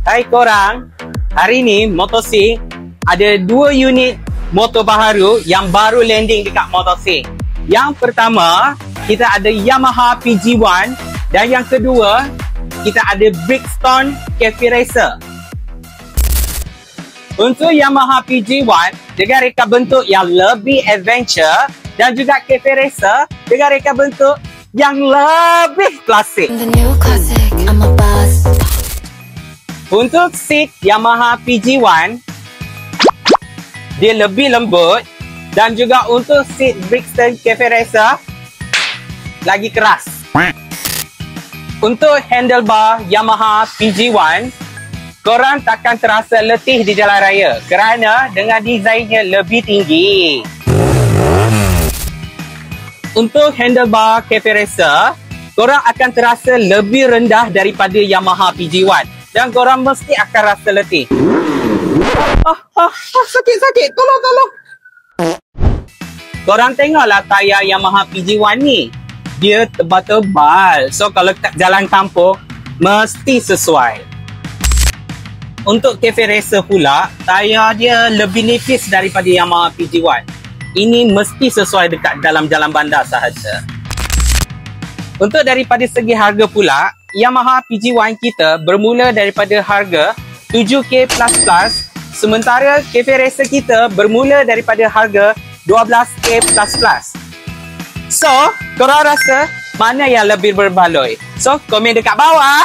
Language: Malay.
Hai korang, hari ni Motosync ada 2 unit motor baharu yang baru landing dekat Motosync. Yang pertama, kita ada Yamaha PG1 dan yang kedua, kita ada Brixton Cafe Racer. Untuk Yamaha PG1 dengan reka bentuk yang lebih adventure dan juga Cafe Racer dengan reka bentuk yang lebih klasik. Untuk seat Yamaha PG1, dia lebih lembut dan juga untuk seat Brixton Cafe Racer lagi keras. Untuk handlebar Yamaha PG1, korang takkan terasa letih di jalan raya kerana dengan desainnya lebih tinggi. Untuk handlebar Cafe Racer, korang akan terasa lebih rendah daripada Yamaha PG1 dan korang mesti akan rasa letih. Sakit, tolong. Korang tengoklah tayar Yamaha PG1 ni. Dia tebal-tebal. So kalau kat jalan kampung, mesti sesuai. Untuk Cafe Racer pula, tayar dia lebih nipis daripada Yamaha PG1. Ini mesti sesuai dekat dalam jalan bandar sahaja. Untuk daripada segi harga pula, Yamaha PG1 kita bermula daripada harga 7K++, sementara Cafe Racer kita bermula daripada harga 12K++. So, korang rasa mana yang lebih berbaloi? So, komen dekat bawah.